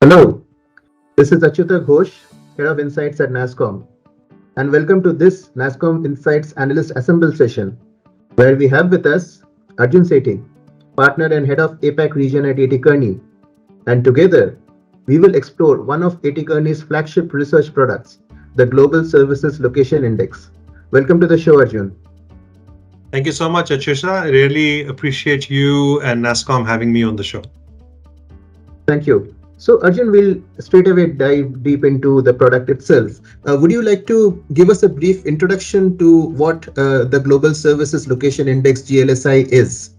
Hello, this is Achyuta Ghosh, Head of Insights at NASSCOM, and welcome to this NASSCOM Insights Analyst Assemble session, where we have with us Arjun Sethi, Partner and Head of APAC Region at AT Kearney, and together we will explore one of AT Kearney's flagship research products, the Global Services Location Index. Welcome to the show, Arjun. Thank you so much, Achyuta. I really appreciate you and NASSCOM having me on the show. Thank you. So, Arjun, we'll straight away dive deep into the product itself. Would you like to give us a brief introduction to what the Global Services Location Index GLSI is?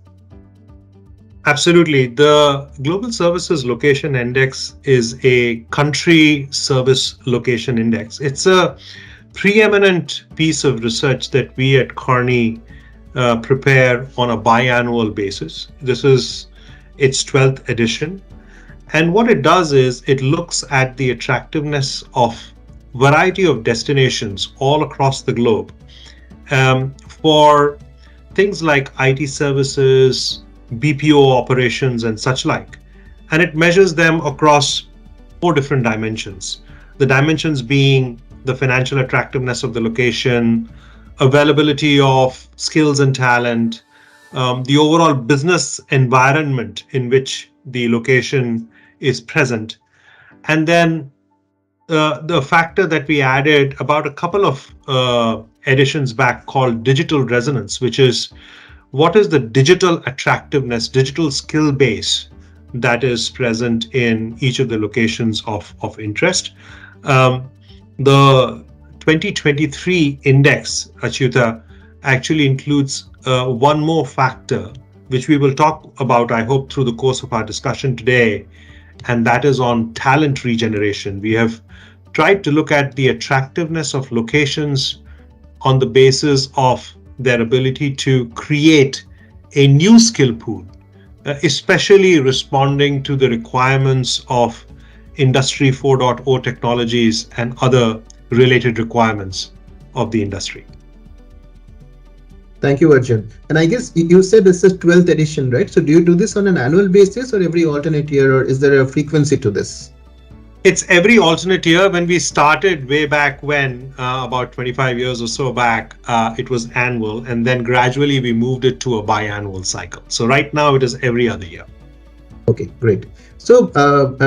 Absolutely. The Global Services Location Index is a country service location index. It's a preeminent piece of research that we at Kearney prepare on a biannual basis. This is its 12th edition. And what it does is it looks at the attractiveness of variety of destinations all across the globe for things like IT services, BPO operations, and such like. And it measures them across 4 different dimensions. The dimensions being the financial attractiveness of the location, availability of skills and talent, the overall business environment in which the location is present. And then the factor that we added about a couple of editions back called digital resonance, which is what is the digital attractiveness, digital skill base that is present in each of the locations of interest. The 2023 index, Achyuta, actually includes one more factor, which we will talk about, I hope, through the course of our discussion today, and that is on talent regeneration. We have tried to look at the attractiveness of locations on the basis of their ability to create a new skill pool, especially responding to the requirements of Industry 4.0 technologies and other related requirements of the industry. Thank you, Arjun. And I guess you said this is 12th edition, right? So do you do this on an annual basis or every alternate year, or is there a frequency to this? It's every alternate year. When we started way back when, about 25 years or so back, it was annual, and then gradually we moved it to a biannual cycle. So right now it is every other year. Okay, great. So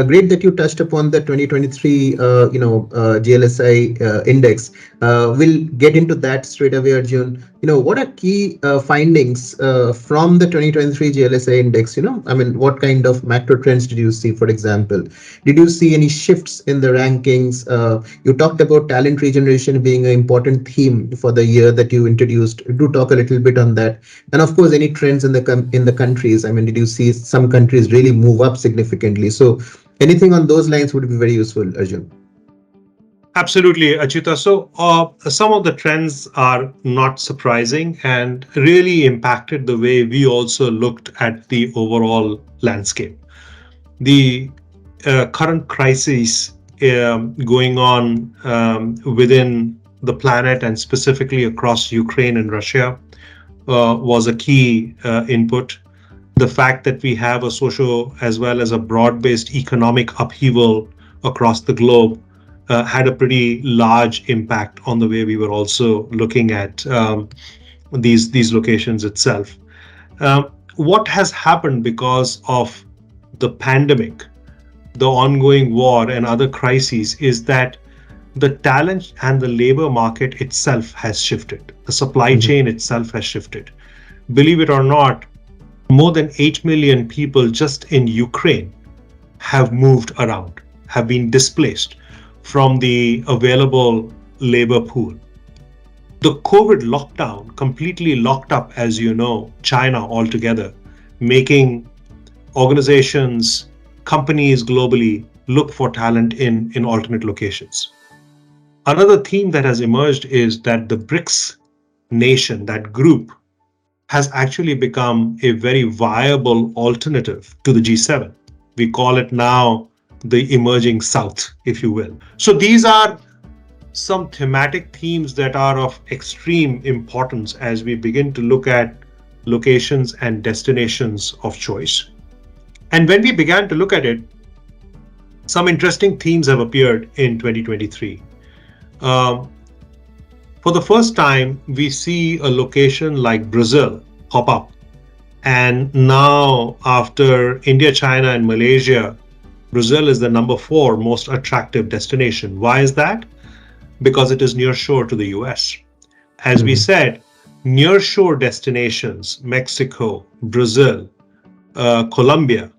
great that you touched upon the 2023, GLSI index. We'll get into that straight away, Arjun. What are key findings from the 2023 GLSI index? What kind of macro trends did you see, for example? Did you see any shifts in the rankings? You talked about talent regeneration being an important theme for the year that you introduced. Do talk a little bit on that. And of course, any trends in the countries? Did you see some countries really move up significantly? So anything on those lines would be very useful, Arjun. Absolutely, Achyuta. So some of the trends are not surprising and really impacted the way we also looked at the overall landscape. The current crisis going on within the planet and specifically across Ukraine and Russia was a key input. The fact that we have a social as well as a broad-based economic upheaval across the globe had a pretty large impact on the way we were also looking at these locations itself. What has happened because of the pandemic, the ongoing war and other crises is that the talent and the labor market itself has shifted. The supply chain itself has shifted. Believe it or not, more than 8 million people just in Ukraine have moved around, have been displaced from the available labor pool. The COVID lockdown completely locked up, as you know, China altogether, making organizations, companies globally look for talent in alternate locations. Another theme that has emerged is that the BRICS nation, that group, has actually become a very viable alternative to the G7. We call it now the emerging South, if you will. So these are some thematic themes that are of extreme importance as we begin to look at locations and destinations of choice. And when we began to look at it, Some interesting themes have appeared in 2023. Um, for the first time, we see a location like Brazil pop up. And now, after India, China, and Malaysia, Brazil is the number 4 most attractive destination. Why is that? Because it is near shore to the US. As we said, near shore destinations, Mexico, Brazil, Colombia,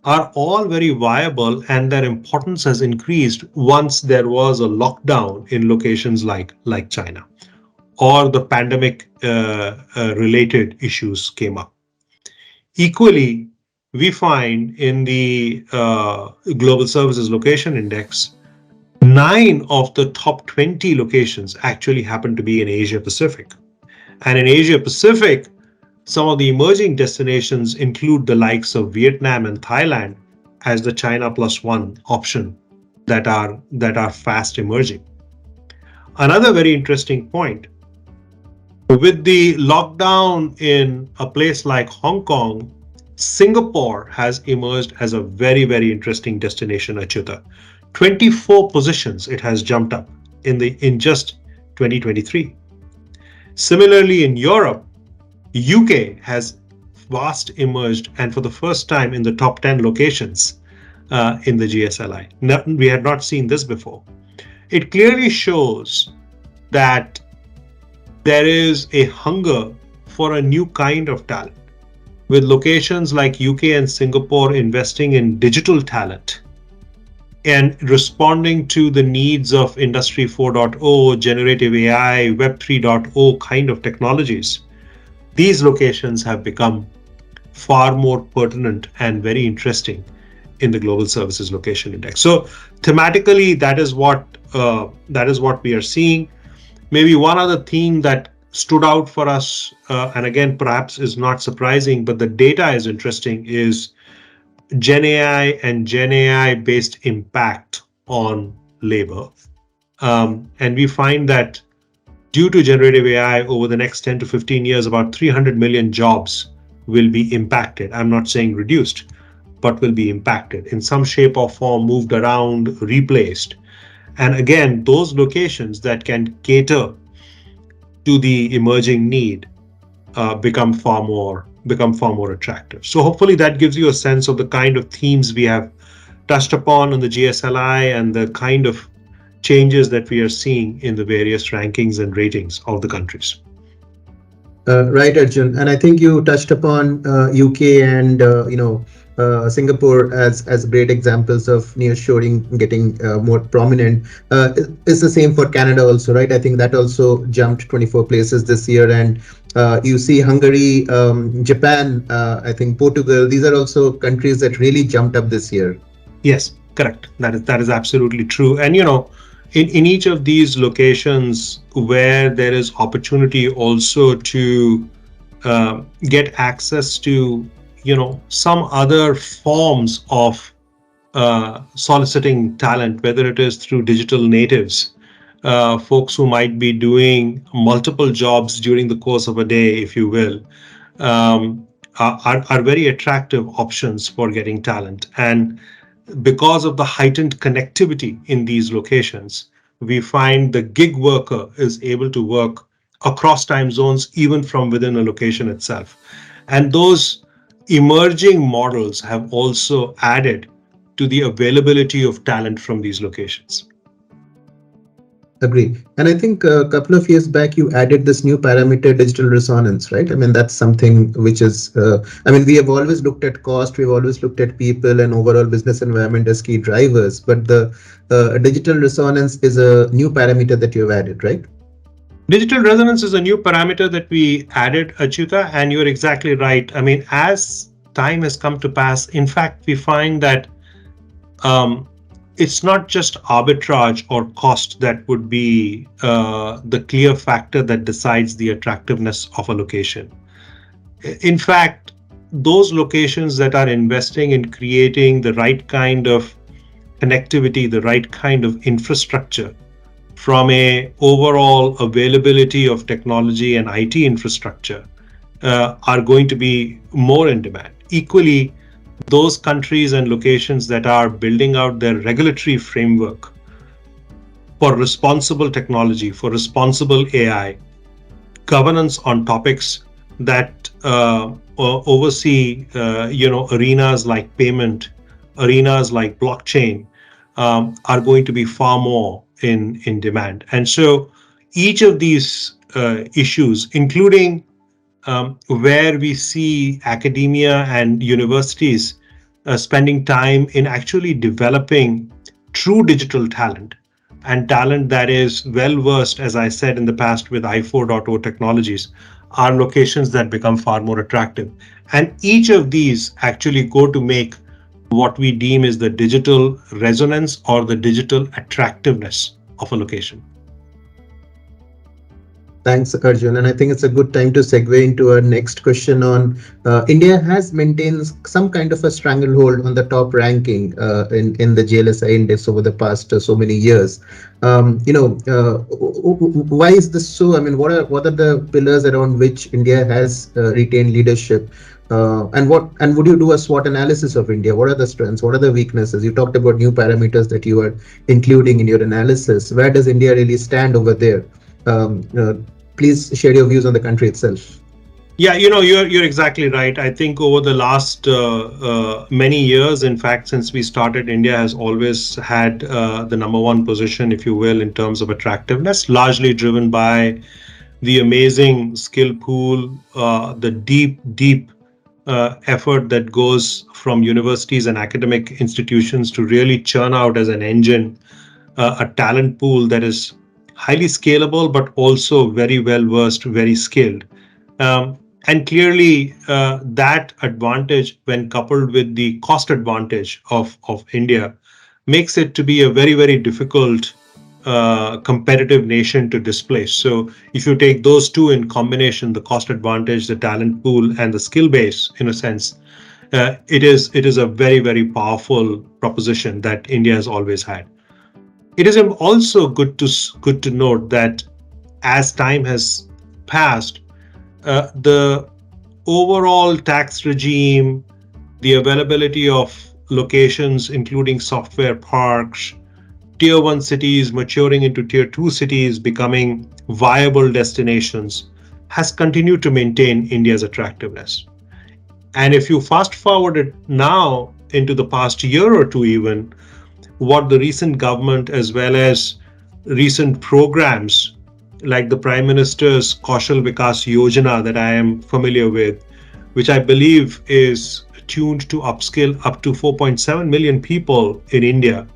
are all very viable, and their importance has increased once there was a lockdown in locations like China, or the pandemic related issues came up. Equally, we find in the Global Services Location Index, 9 of the top 20 locations actually happen to be in Asia Pacific. And in Asia Pacific, some of the emerging destinations include the likes of Vietnam and Thailand as the China +1 option that are fast emerging. Another very interesting point, with the lockdown in a place like Hong Kong, Singapore has emerged as a very, very interesting destination, Achyuta. 24 positions it has jumped up in just 2023. Similarly, in Europe, UK has fast emerged, and for the first time in the top 10 locations in the GSLI. No, we had not seen this before. It clearly shows that there is a hunger for a new kind of talent, with locations like UK and Singapore investing in digital talent and responding to the needs of Industry 4.0, generative AI, Web 3.0 kind of technologies. These locations have become far more pertinent and very interesting in the Global Services Location Index. So thematically, that is what we are seeing. Maybe one other theme that stood out for us, and again, perhaps is not surprising, but the data is interesting, is Gen AI and Gen AI based impact on labor. And we find that due to generative AI, over the next 10 to 15 years, about 300 million jobs will be impacted. I'm not saying reduced, but will be impacted in some shape or form, moved around, replaced. And again, those locations that can cater to the emerging need become far more attractive. So hopefully that gives you a sense of the kind of themes we have touched upon on the GSLI and the kind of changes that we are seeing in the various rankings and ratings of the countries. Right, Arjun, and I think you touched upon UK and Singapore as great examples of nearshoring getting more prominent. It's the same for Canada also, right? I think that also jumped 24 places this year, and you see Hungary, Japan, I think Portugal. These are also countries that really jumped up this year. Yes, correct. That is absolutely true. And in each of these locations where there is opportunity also to get access to some other forms of soliciting talent, whether it is through digital natives, folks who might be doing multiple jobs during the course of a day, if you will, are very attractive options for getting talent. And because of the heightened connectivity in these locations, we find the gig worker is able to work across time zones, even from within a location itself. And those emerging models have also added to the availability of talent from these locations. Agree. And I think a couple of years back, you added this new parameter, digital resonance, right? I mean, that's something which is, we have always looked at cost, we've always looked at people and overall business environment as key drivers, but the digital resonance is a new parameter that you have added, right? Digital resonance is a new parameter that we added, Achyuta, and you're exactly right. I mean, as time has come to pass, in fact, we find that it's not just arbitrage or cost that would be the clear factor that decides the attractiveness of a location. In fact, those locations that are investing in creating the right kind of connectivity, the right kind of infrastructure, from a overall availability of technology and IT infrastructure, are going to be more in demand. Equally, those countries and locations that are building out their regulatory framework for responsible technology, for responsible AI, governance on topics that oversee, arenas like payment, arenas like blockchain, are going to be far more in demand. And so each of these issues, including where we see academia and universities spending time in actually developing true digital talent and talent that is well versed, as I said in the past with I4.0 technologies, are locations that become far more attractive. And each of these actually go to make what we deem is the digital resonance or the digital attractiveness of a location. Thanks, Arjun. And I think it's a good time to segue into our next question on India has maintained some kind of a stranglehold on the top ranking in the GLSI index over the past so many years. Why is this so? I mean, what are the pillars around which India has retained leadership? And would you do a SWOT analysis of India? What are the strengths? What are the weaknesses? You talked about new parameters that you are including in your analysis. Where does India really stand over there? um, uh, Please share your views on the country itself. Yeah, you're exactly right. I think over the last many years, in fact, since we started, India has always had the number one position, if you will, in terms of attractiveness, largely driven by the amazing skill pool, the deep effort that goes from universities and academic institutions to really churn out as an engine a talent pool that is highly scalable, but also very well versed, very skilled. And clearly, that advantage, when coupled with the cost advantage of India, makes it to be a very, very difficult competitive nation to displace. So if you take those two in combination, the cost advantage, the talent pool, and the skill base, in a sense, it is a very, very powerful proposition that India has always had. It is also good to note that as time has passed, the overall tax regime, the availability of locations, including software parks, tier one cities maturing into tier two cities, becoming viable destinations, has continued to maintain India's attractiveness. And if you fast forward it now into the past year or two, even what the recent government as well as recent programs like the Prime Minister's Kaushal Vikas Yojana that I am familiar with, which I believe is tuned to upskill up to 4.7 million people in India.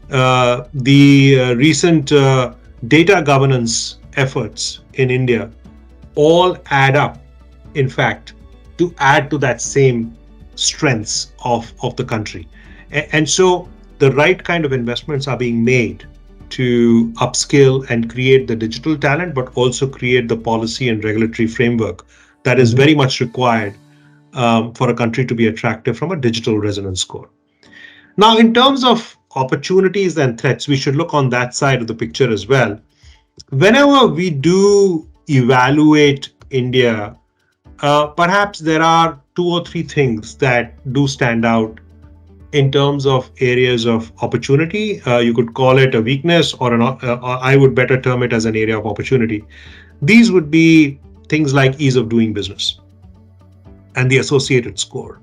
The recent data governance efforts in India all add up, in fact, to add to that same strengths of the country. And so the right kind of investments are being made to upskill and create the digital talent, but also create the policy and regulatory framework that is very much required for a country to be attractive from a digital resonance score. Now, in terms of opportunities and threats, we should look on that side of the picture as well. Whenever we do evaluate India, perhaps there are two or three things that do stand out in terms of areas of opportunity. You could call it a weakness, or I would better term it as an area of opportunity. These would be things like ease of doing business and the associated score.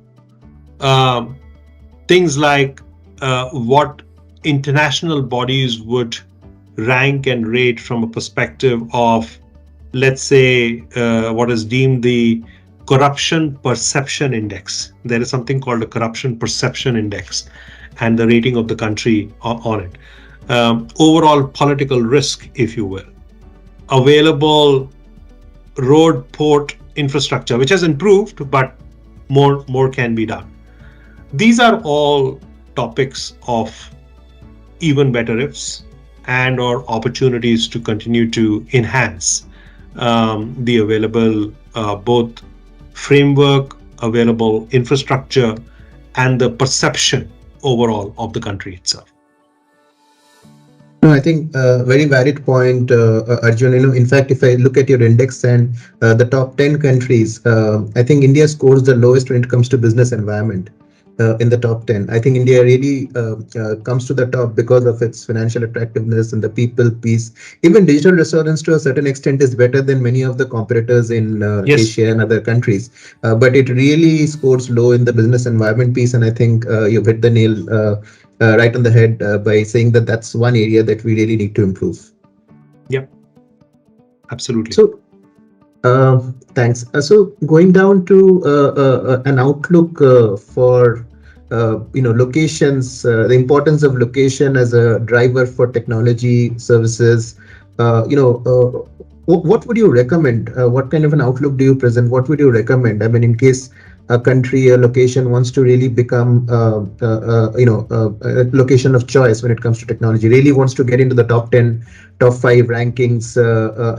Things like what international bodies would rank and rate from a perspective of, let's say, what is deemed the corruption perception index. There is something called a corruption perception index and the rating of the country on it. Overall political risk, if you will. Available road, port infrastructure, which has improved, but more can be done. These are all topics of even better ifs and or opportunities to continue to enhance the available both framework, available infrastructure, and the perception overall of the country itself. No, I think very valid point, Arjun. In fact, if I look at your index and the top 10 countries, I think India scores the lowest when it comes to business environment. in the top 10. I think India really comes to the top because of its financial attractiveness and the people piece. Even digital restaurants to a certain extent is better than many of the competitors in Yes. Asia and other countries. But it really scores low in the business environment piece. And I think you've hit the nail right on the head by saying that that's one area that we really need to improve. Yep. Absolutely. So thanks. So going down to an outlook for locations, the importance of location as a driver for technology services. What would you recommend? What kind of an outlook do you present? What would you recommend? I mean, in case a country, a location wants to really become, a location of choice when it comes to technology, really wants to get into the top 10, top 5 rankings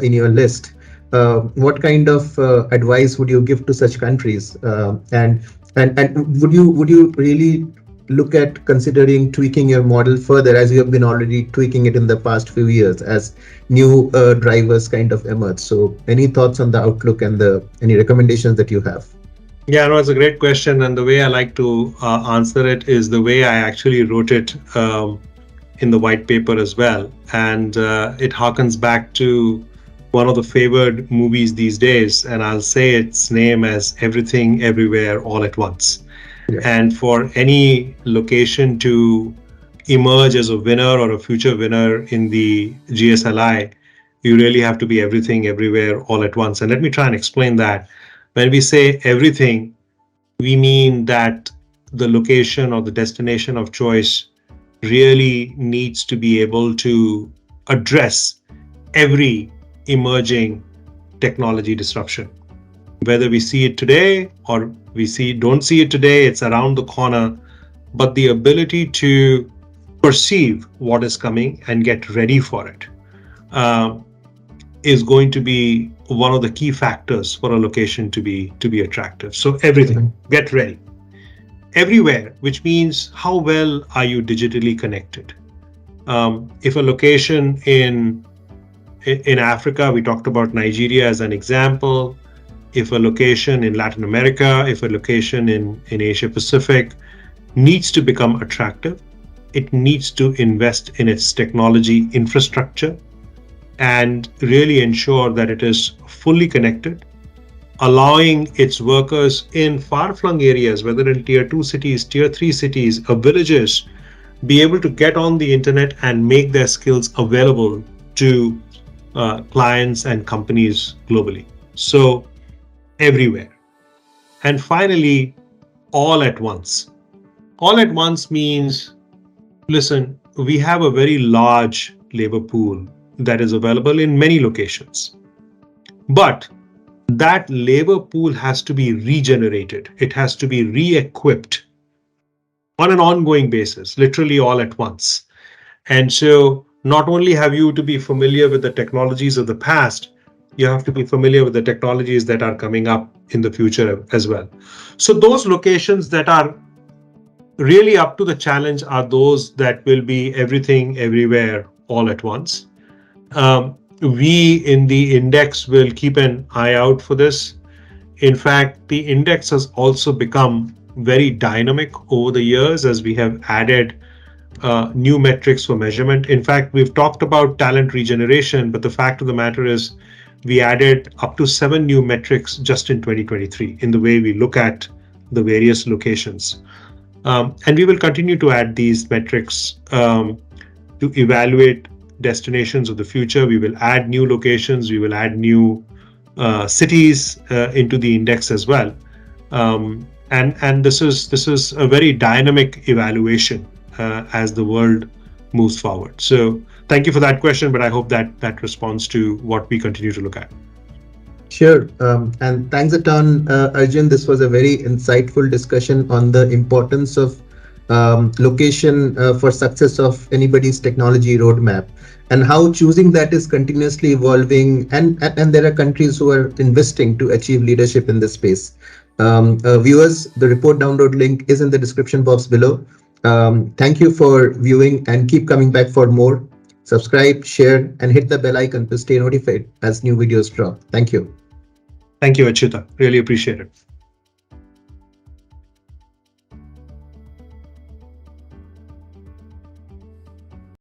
in your list. What kind of advice would you give to such countries? And would you really look at considering tweaking your model further, as you have been already tweaking it in the past few years as new drivers kind of emerge? So any thoughts on the outlook and any recommendations that you have? Yeah, no, it's a great question. And the way I like to answer it is the way I actually wrote it in the white paper as well. And it harkens back to one of the favored movies these days. And I'll say its name as Everything, Everywhere, All at Once. Yeah. And for any location to emerge as a winner or a future winner in the GSLI, you really have to be everything, everywhere, all at once. And let me try and explain that. When we say everything, we mean that the location or the destination of choice really needs to be able to address every emerging technology disruption. Whether we see it today or don't see it today, it's around the corner, but the ability to perceive what is coming and get ready for it is going to be one of the key factors for a location to be attractive. So everything, get ready. Everywhere, which means how well are you digitally connected? If a location in Africa, we talked about Nigeria as an example. If a location in Latin America, if a location in Asia Pacific needs to become attractive, it needs to invest in its technology infrastructure and really ensure that it is fully connected, allowing its workers in far-flung areas, whether in tier 2 cities, tier 3 cities, or villages, be able to get on the internet and make their skills available to clients and companies globally. So everywhere. And finally, all at once. All at once means, listen, we have a very large labor pool that is available in many locations. But that labor pool has to be regenerated. It has to be re-equipped on an ongoing basis, literally all at once. And so not only have you to be familiar with the technologies of the past, you have to be familiar with the technologies that are coming up in the future as well. So those locations that are really up to the challenge are those that will be everything, everywhere, all at once. We in the index will keep an eye out for this. In fact, the index has also become very dynamic over the years as we have added new metrics for measurement. In fact, we've talked about talent regeneration, but the fact of the matter is we added up to 7 new metrics just in 2023 in the way we look at the various locations. And we will continue to add these metrics to evaluate destinations of the future. We will add new locations. We will add new cities into the index as well. And this is a very dynamic evaluation as the world moves forward. So thank you for that question, but I hope that responds to what we continue to look at. Sure. And thanks a ton, Arjun. This was a very insightful discussion on the importance of location for success of anybody's technology roadmap, and how choosing that is continuously evolving. And there are countries who are investing to achieve leadership in this space. Viewers, the report download link is in the description box below. Thank you for viewing and keep coming back for more. Subscribe, share, and hit the bell icon to stay notified as new videos drop. Thank you. Thank you, Achyuta. Really appreciate it.